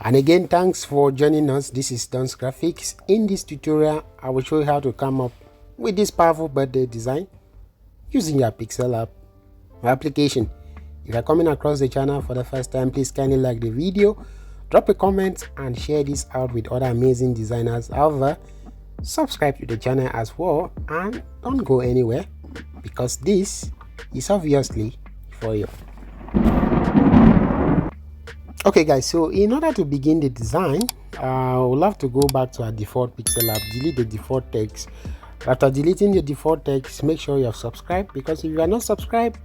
And again, thanks for joining us. This is Don's Graphics. In this tutorial, I will show you how to come up with this powerful birthday design using your Pixellab application. If you're coming across the channel for the first time, please kindly like the video, drop a comment and share this out with other amazing designers. However, subscribe to the channel as well and don't go anywhere because this is obviously for you. Okay guys, so in order to begin the design, we'll have to go back to our default Pixellab, delete the default text. After deleting the default text, make sure you have subscribed, because if you are not subscribed,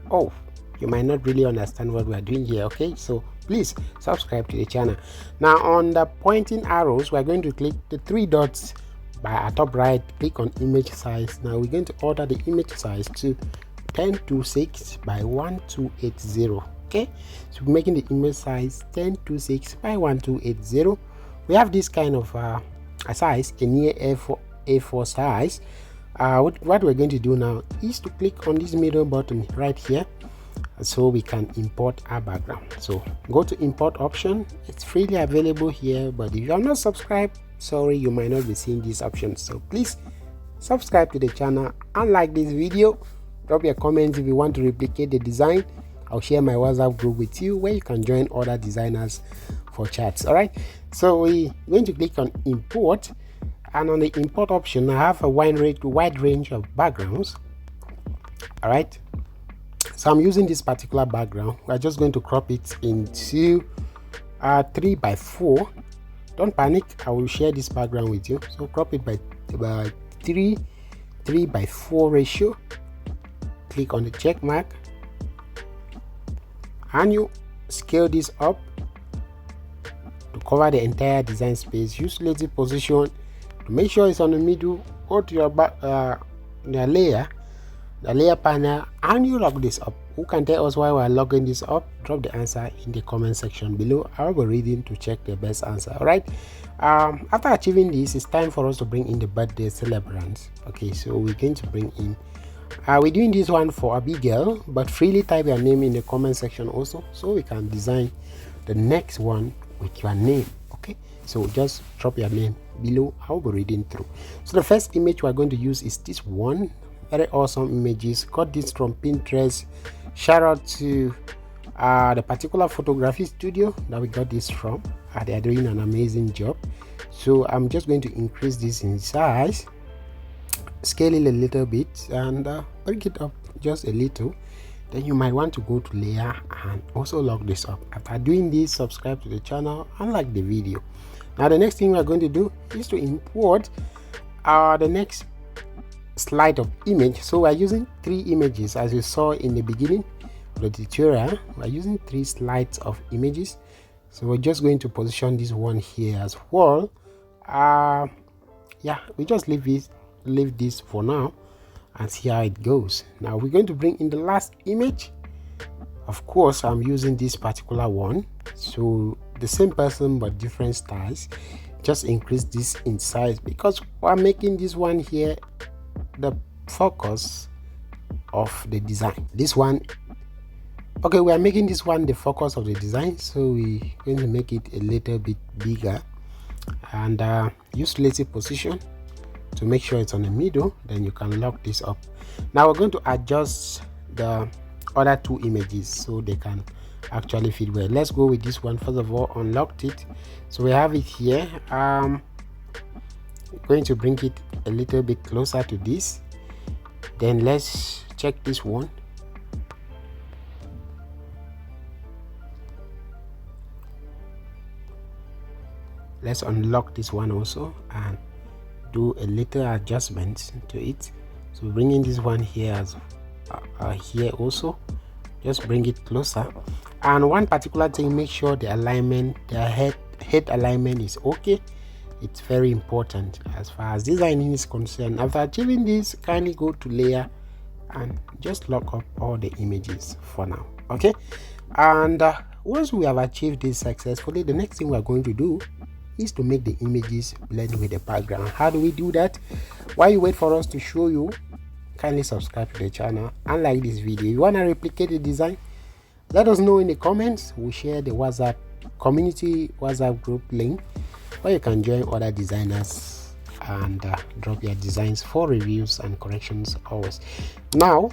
you might not really understand what we are doing here. Okay, so please subscribe to the channel. Now on the pointing arrows, we're going to click the three dots by our top right, click on image size. Now we're going to alter the image size to 1026 by 1280. Okay, so we're making the image size 1026 by 1280. We have this kind of a size, a near A4 size. What we're going to do now is to click on this middle button right here, so we can import our background. So go to import option. It's freely available here, but if you are not subscribed, sorry, you might not be seeing these options. So please subscribe to the channel and like this video. Drop your comments if you want to replicate the design. I'll share my WhatsApp group with you where you can join other designers for chats. All right, so we're going to click on import, and on the import option I have a wide range of backgrounds. All right, so I'm using this particular background. We're just going to crop it into 3x4. Don't panic, I will share this background with you. So crop it by 3:4 ratio. Click on the check mark and you scale this up to cover the entire design space. Use relative position to make sure it's on the middle. Go to your the layer panel, and you lock this up. Who can tell us why we're locking this up? Drop the answer in the comment section below. I'll be reading to check the best answer. All right, after achieving this, it's time for us to bring in the birthday celebrants. Okay, so we're going to bring in we're doing this one for Abigail, but freely type your name in the comment section also, so we can design the next one with your name. Okay, so just drop your name below. I'll be reading through. So the first image we're going to use is this one. Very awesome images. Got this from Pinterest. Shout out to the particular photography studio that we got this from. They are doing an amazing job. So I'm just going to increase this in size, scale it a little bit, and bring it up just a little. Then you might want to go to layer and also lock this up. After doing this, subscribe to the channel and like the video. Now the next thing we're going to do is to import the next slide of image. So we're using 3 images, as you saw in the beginning of the tutorial. We're using 3 slides of images, so we're just going to position this one here as well. Yeah, we just leave this for now and see how it goes. Now we're going to bring in the last image. Of course, I'm using this particular one, so the same person but different styles. Just increase this in size because we're making this one here the focus of the design. This one, okay, we are making this one the focus of the design, so we're going to make it a little bit bigger and use relative position to make sure it's on the middle. Then you can lock this up. Now we're going to adjust the other 2 images so they can actually fit well. Let's go with this one first of all. Unlocked it, so we have it here. Going to bring it a little bit closer to this. Then let's check this one. Let's unlock this one also and do a little adjustment to it. So bringing this one here as here also, just bring it closer. And one particular thing, make sure the alignment, the head alignment is okay. It's very important as far as designing is concerned. After achieving this, kindly go to layer and just lock up all the images for now. Okay, and once we have achieved this successfully, the next thing we are going to do is to make the images blend with the background. How do we do that? While you wait for us to show you, kindly subscribe to the channel and like this video. If you want to replicate the design, let us know in the comments. We'll share the WhatsApp community WhatsApp group link where you can join other designers and drop your designs for reviews and corrections always. Now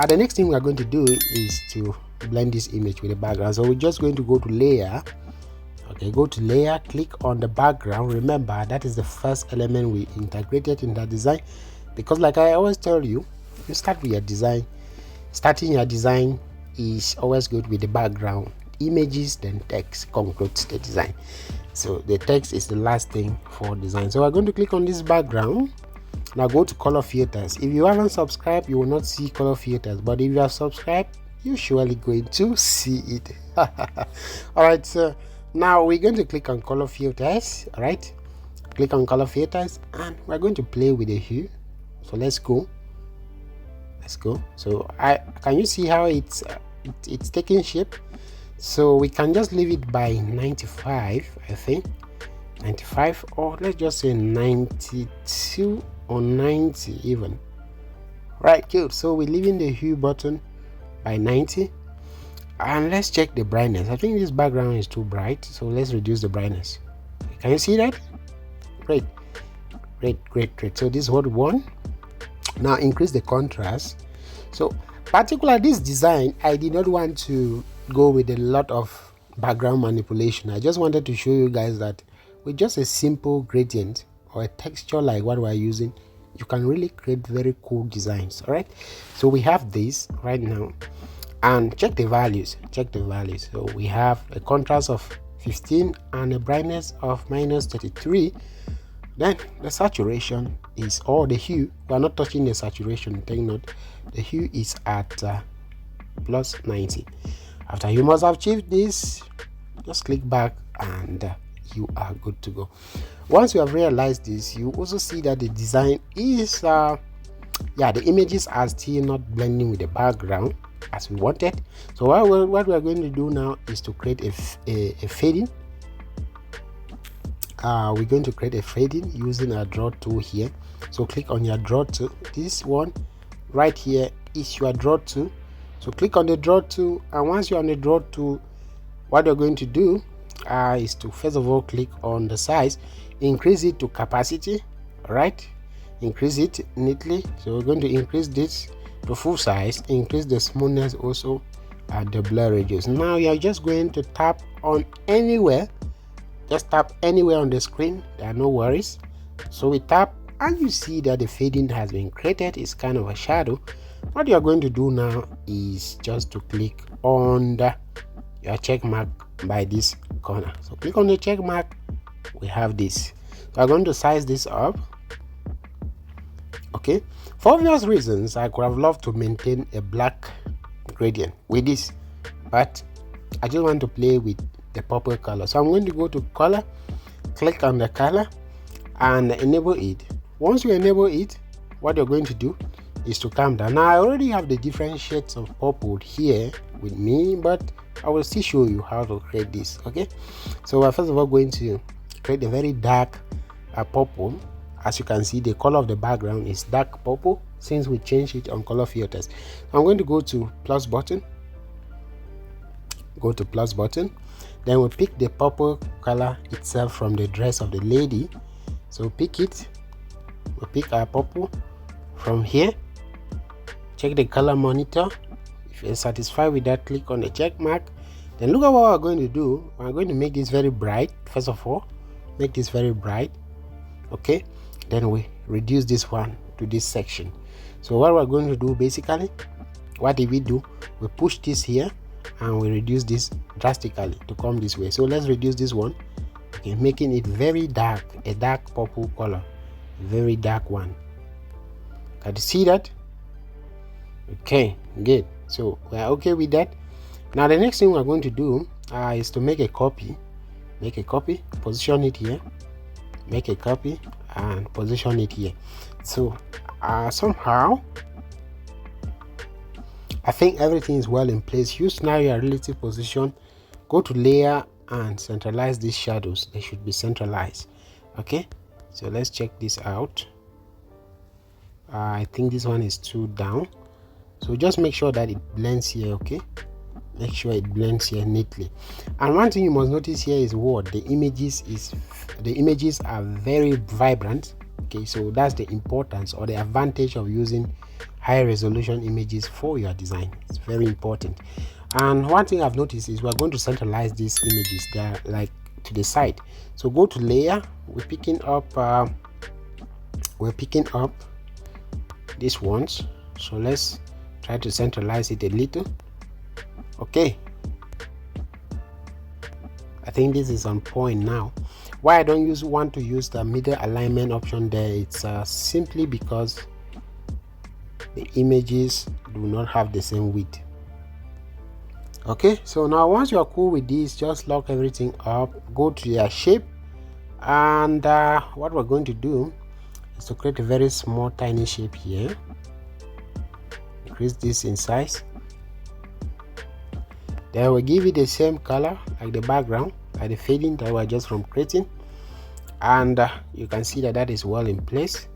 the next thing we are going to do is to blend this image with the background. So we're just going to go to layer. Okay, go to layer, click on the background. Remember, that is the first element we integrated in the design, because like I always tell you, you start with your design. Starting your design is always good with the background, images, then text concludes the design. So the text is the last thing for design. So we're going to click on this background. Now go to color filters. If you haven't subscribed, you will not see color filters, but if you have subscribed, you're surely going to see it. All right, so now we're going to click on color filters. All right, click on color filters, and we're going to play with the hue. So let's go. So can you see how it's taking shape? So we can just leave it by 95, I think 95, or let's just say 92 or 90 even. Right, good. So we're leaving the hue button by 90, and let's check the brightness. I think this background is too bright, so let's reduce the brightness. Can you see that? Great. So this is what we want. Now increase the contrast. So particularly this design, I did not want to go with a lot of background manipulation. I just wanted to show you guys that with just a simple gradient or a texture like what we're using, you can really create very cool designs. All right, so we have this right now, and check the values. So we have a contrast of 15 and a brightness of -33. Then the saturation is, or the hue, we are not touching the saturation, take note, the hue is at +90. After you must have achieved this, just click back and you are good to go. Once you have realized this, you also see that the design is the images are still not blending with the background as we wanted. So what we are going to do now is to create a fading. We're going to create a fading using our draw tool here. So click on your draw tool. This one right here is your draw tool. So click on the draw tool, and once you're on the draw tool, what you're going to do is to first of all click on the size, increase it to capacity. All right, increase it neatly. So we're going to increase this to full size, increase the smoothness also, and the blur radius. Now you're just going to tap on anywhere. Just tap anywhere on the screen, there are no worries. So we tap, and you see that the fading has been created. It's kind of a shadow. What you're going to do now is just to click on your check mark by this corner. So click on the check mark, we have this. So I'm going to size this up. Okay, for obvious reasons, I could have loved to maintain a black gradient with this, but I just want to play with the purple color. So I'm going to go to color, click on the color and enable it. Once you enable it, what you're going to do is to calm down. Now I already have the different shades of purple here with me, but I will still show you how to create this. Okay, so we're first of all going to create a very dark purple. As you can see, the color of the background is dark purple since we changed it on color filters. I'm going to go to plus button, then we'll pick the purple color itself from the dress of the lady. So pick it, we'll pick our purple from here, check the color monitor. If you're satisfied with that, click on the check mark. Then look at what we're going to do. We're going to make this very bright. First of all, make this very bright. Okay, then we reduce this one to this section. So what we're going to do, basically, what did we do? We push this here and we reduce this drastically to come this way. So let's reduce this one, okay, making it very dark, a dark purple color, very dark one. Can you see that? Okay, good. So we're okay with that. Now the next thing we're going to do is to make a copy. Position it here, make a copy and position it here. So somehow I think everything is well in place. Use now your relative position, go to layer and centralize these shadows. They should be centralized. Okay, so let's check this out. I think this one is too down, so just make sure that it blends here. Okay, make sure it blends here neatly. And one thing you must notice here is what the images are very vibrant. Okay, so that's the importance or the advantage of using high resolution images for your design. It's very important. And one thing I've noticed is we're going to centralize these images. They're like to the side. So go to layer. We're picking up these ones. So let's try to centralize it a little. Okay, I think this is on point now. Why I don't want to use the middle alignment option there, it's simply because the images do not have the same width. Okay, so now once you are cool with this, just lock everything up, go to your shape, and what we're going to do is to create a very small tiny shape here. Increase this in size. Then we'll give it the same color like the background, like the fading that we're just from creating, and you can see that that is well in place.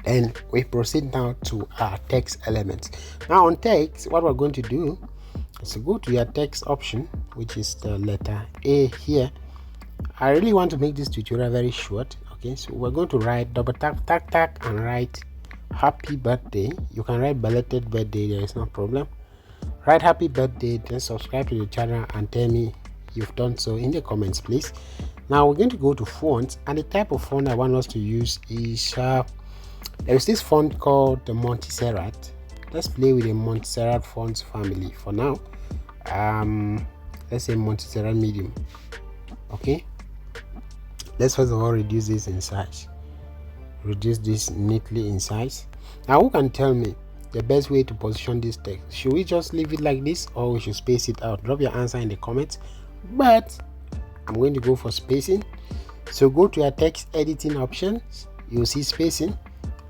Then we proceed now to our text elements. Now on text, what we're going to do is to go to your text option, which is the letter A here. I really want to make this tutorial very short. Okay, so we're going to write double tap and write happy birthday. You can write belated birthday, there is no problem. Write happy birthday, then subscribe to the channel and tell me you've done so in the comments, please. Now we're going to go to fonts, and the type of font I want us to use is there is this font called the Montserrat. Let's play with the Montserrat fonts family for now. Let's say Montserrat medium. Okay, let's first of all reduce this in size. Reduce this neatly in size. Now who can tell me the best way to position this text? Should we just leave it like this, or we should space it out? Drop your answer in the comments, but I'm going to go for spacing. So go to your text editing options, you'll see spacing.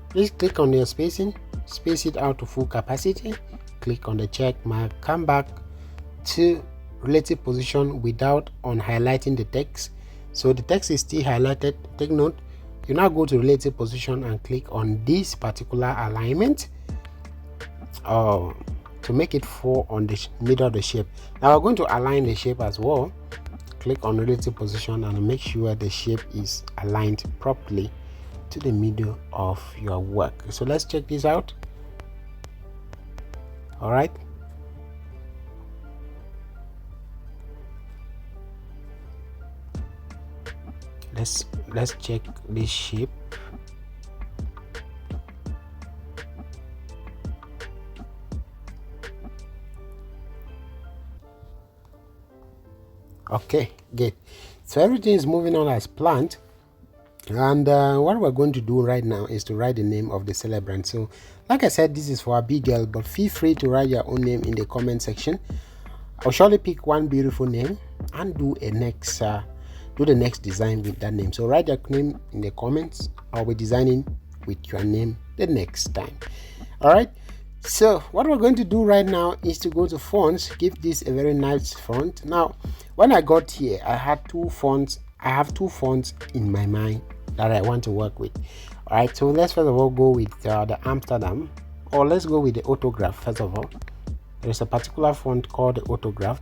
Please click on your spacing, space it out to full capacity, click on the check mark, come back to relative position without highlighting the text. So the text is still highlighted. Take note, you now go to relative position and click on this particular alignment to make it fall on the middle of the shape. Now we're going to align the shape as well. Click on relative position and make sure the shape is aligned properly to the middle of your work. So let's check this out. All right, let's check this shape. Okay, good. So everything is moving on as planned, and what we're going to do right now is to write the name of the celebrant. So like I said, this is for Abigail, but feel free to write your own name in the comment section. I'll surely pick one beautiful name and do the next design with that name. So write your name in the comments. I'll be designing with your name the next time. All right, so what we're going to do right now is to go to fonts, give this a very nice font. Now when I got here, I have two fonts in my mind that I want to work with. All right, so let's first of all go with the Amsterdam, or let's go with the Autograph. First of all, there's a particular font called the Autograph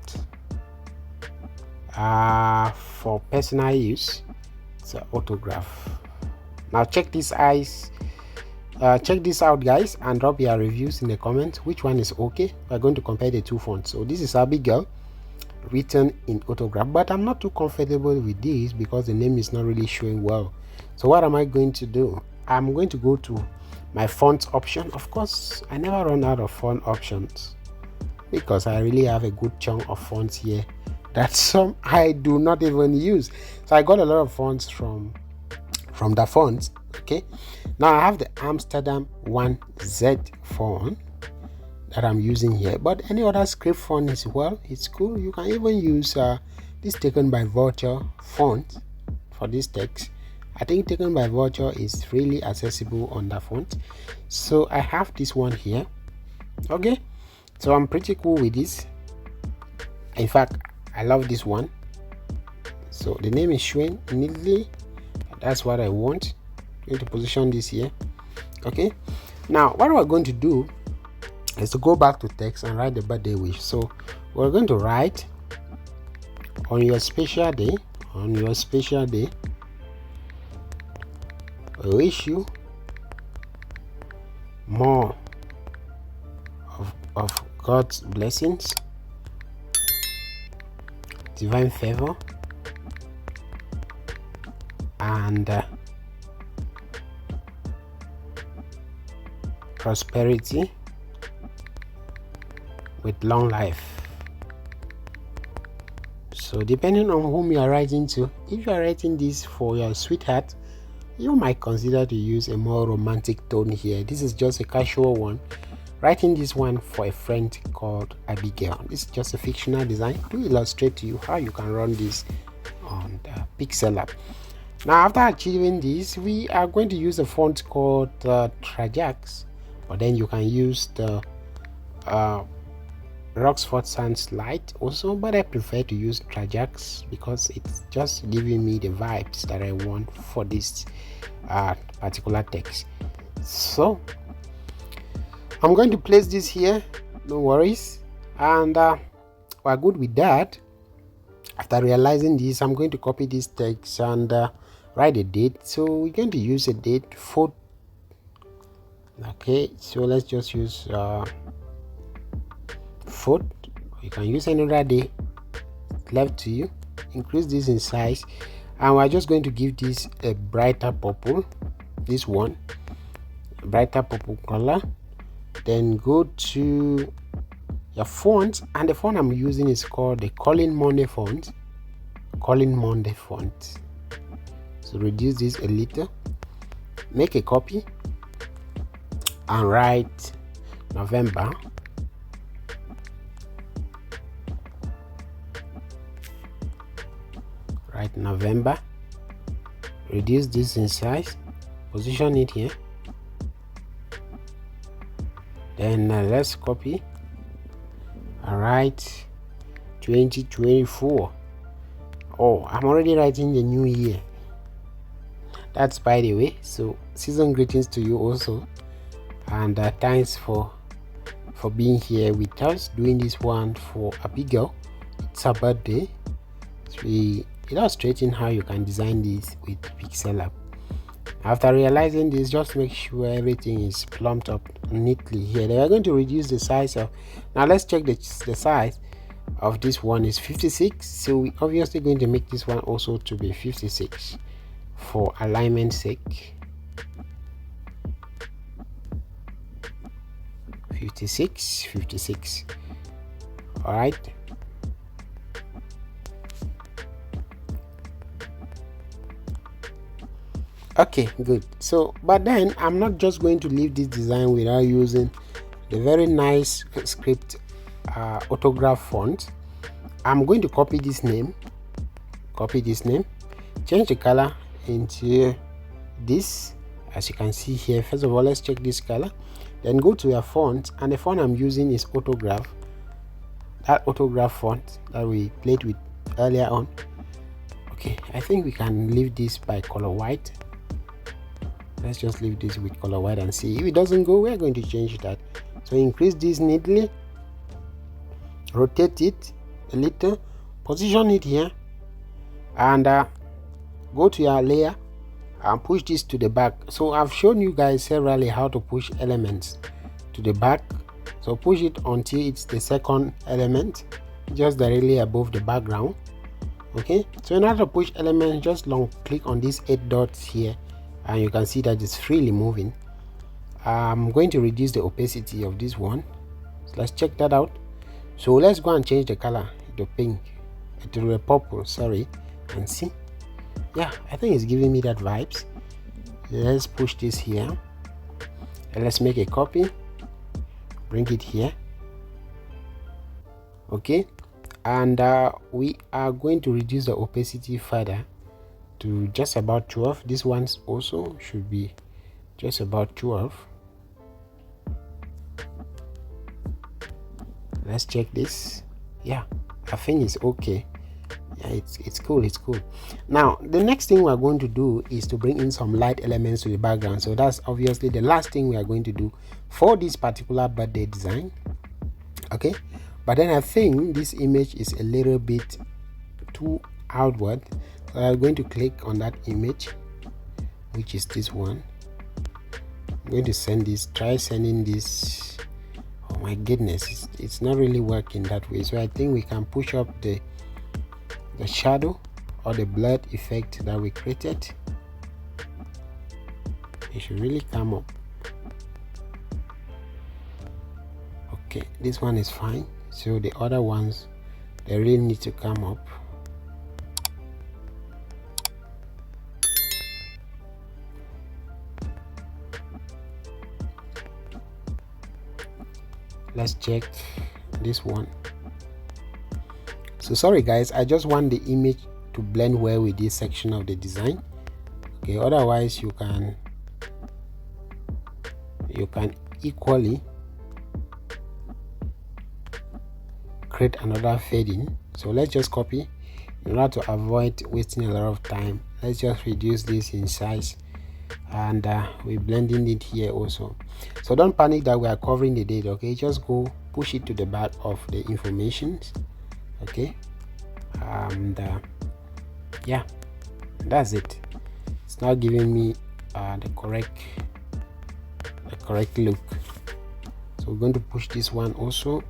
for personal use. It's an Autograph. Now check this out guys, and drop your reviews in the comments which one is okay. We're going to compare the two fonts. So this is Abigail written in Autograph, but I'm not too comfortable with this because the name is not really showing well. So what am I going to do? I'm going to go to my font option. Of course, I never run out of font options because I really have a good chunk of fonts here that some I do not even use. So I got a lot of fonts from the fonts. Okay, now I have the Amsterdam 1Z font that I'm using here, but any other script font is well, it's cool. You can even use this Taken by Vulture font for this text. I think Taken by Vulture is really accessible on the font, so I have this one here. Okay, so I'm pretty cool with this. In fact, I love this one. So the name is showing neatly. That's what I want. I'm going to position this here. Okay, now what we're going to do Let's go back to text and write the birthday wish. So we're going to write, on your special day, I wish you more of God's blessings, divine favor, and prosperity with long life. So depending on whom you are writing to, if you are writing this for your sweetheart, you might consider to use a more romantic tone here. This is just a casual one. Writing this one for a friend called Abigail. This is just a fictional design to illustrate to you how you can run this on the Pixellab. Now, after achieving this, we are going to use a font called Trajax, but then you can use the Roxford Sans Light also, but I prefer to use Trajax because it's just giving me the vibes that I want for this particular text. So I'm going to place this here, no worries, and we're good with that. After realizing this, I'm going to copy this text and write a date. So we're going to use a date 4. Okay, so let's just use 4th. You can use another day, left to you. Increase this in size, and we're just going to give this a brighter purple, this one, brighter purple color. Then go to your font, and the font I'm using is called the Colin Monday font. So reduce this a little, make a copy, and write November. Write November. Reduce this in size, position it here. Then let's copy and write 2024. Oh, I'm already writing the new year. That's by the way. So season greetings to you also, and thanks for being here with us doing this one for Abigail. It's her birthday. So we illustrating how you can design this with Pixellab. After realizing this, just make sure everything is plumped up neatly here. They are going to reduce the size of, now let's check the size of this one is 56. So we obviously going to make this one also to be 56 for alignment sake. 56. All right. Okay, good. So but then I'm not just going to leave this design without using the very nice script autograph font. I'm going to copy this name, change the color into this, as you can see here. First of all, let's check this color, then go to your font, and the font I'm using is autograph, that autograph font that we played with earlier on. Okay, I think we can leave this by color white. Let's just leave this with color white and see. If it doesn't go, we're going to change that. So increase this neatly, rotate it a little, position it here, and go to your layer and push this to the back. So I've shown you guys severally how to push elements to the back. So push it until it's the second element, just directly above the background. Okay, so in order to push elements, just long click on these 8 dots here, and you can see that it's freely moving. I'm going to reduce the opacity of this one. So let's check that out. So let's go and change the color to pink, to the purple, sorry, and see. Yeah, I think it's giving me that vibes. Let's push this here, and let's make a copy, bring it here. Okay, and we are going to reduce the opacity further to just about 12. This one also should be just about 12. Let's check this. Yeah, I think it's okay. Yeah, it's cool, it's cool. Now the next thing we are going to do is to bring in some light elements to the background. So that's obviously the last thing we are going to do for this particular birthday design. Okay, but then I think this image is a little bit too outward, so I'm going to click on that image, which is this one. I'm going to send this, try sending this. Oh my goodness, it's not really working that way. So I think we can push up the shadow or the blurred effect that we created. It should really come up. Okay, this one is fine. So the other ones, they really need to come up. Let's check this one. So sorry guys, I just want the image to blend well with this section of the design. Okay, otherwise you can equally create another fading. So let's just copy. In order to avoid wasting a lot of time, let's just reduce this in size, and we're blending it here also. So don't panic that we are covering the date. Okay, just go push it to the back of the information. Okay, and yeah, that's it. It's now giving me the correct look. So we're going to push this one also.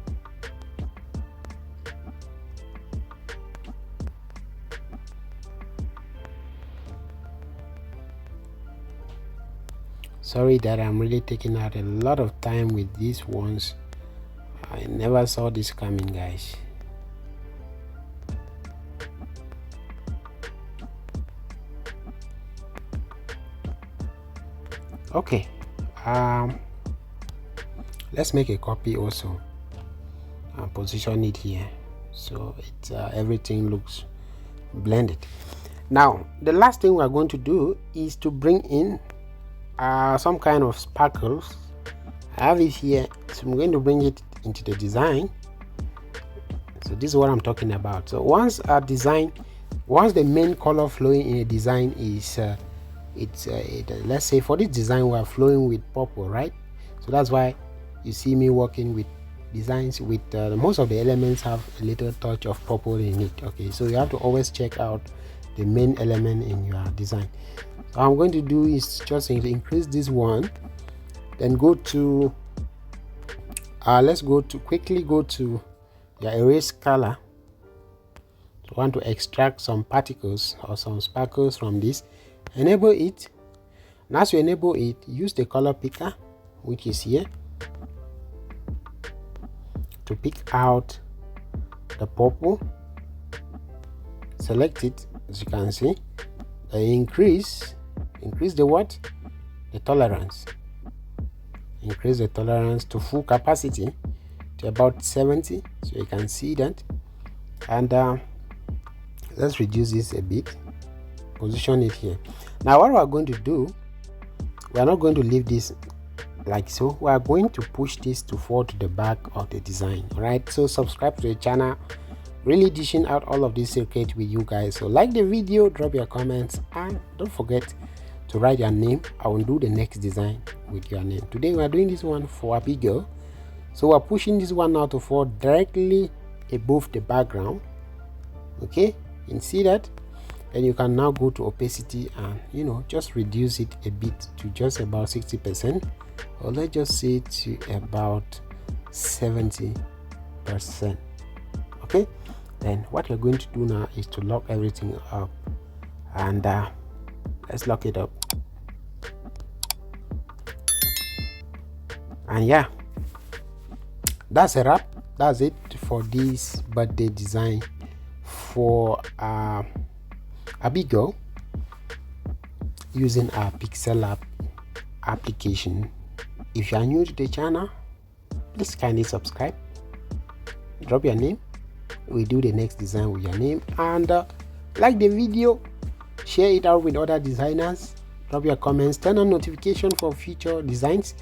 Sorry that I'm really taking out a lot of time with these ones. I never saw this coming, guys. Okay, let's make a copy also and position it here so it everything looks blended. Now the last thing we're going to do is to bring in some kind of sparkles. I have it here, so I'm going to bring it into the design. So this is what I'm talking about. So once the main color flowing in a design is let's say for this design we are flowing with purple, right? So that's why you see me working with designs with most of the elements have a little touch of purple in it. Okay, so you have to always check out the main element in your design. So what I'm going to do is just increase this one, then go to let's quickly go to your erase color. So I want to extract some particles or some sparkles from this. Enable it, and as you enable it, use the color picker, which is here, to pick out the purple. Select it, as you can see, and increase the what? The tolerance. Increase the tolerance to full capacity to about 70, so you can see that. And let's reduce this a bit, position it here. Now what we are going to do, we are not going to leave this like so. We are going to push this to fall to the back of the design. All right, so subscribe to the channel, really dishing out all of this circuit with you guys. So like the video, drop your comments, and don't forget to write your name. I will do the next design with your name. Today we are doing this one for a big girl, so we're pushing this one now to fall directly above the background. Okay, you can see that. Then you can now go to opacity and just reduce it a bit to just about 60%, or let's just say to about 70%. Okay, then what you're going to do now is to lock everything up, and let's lock it up. And yeah, that's a wrap. That's it for this birthday design for Abigail using our Pixellab application. If you are new to the channel, please kindly subscribe, drop your name, we do the next design with your name, and like the video, share it out with other designers, drop your comments, turn on notification for future designs.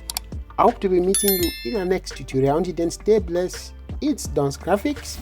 I hope to be meeting you in the next tutorial. Until then, stay blessed. It's Don's Graphics.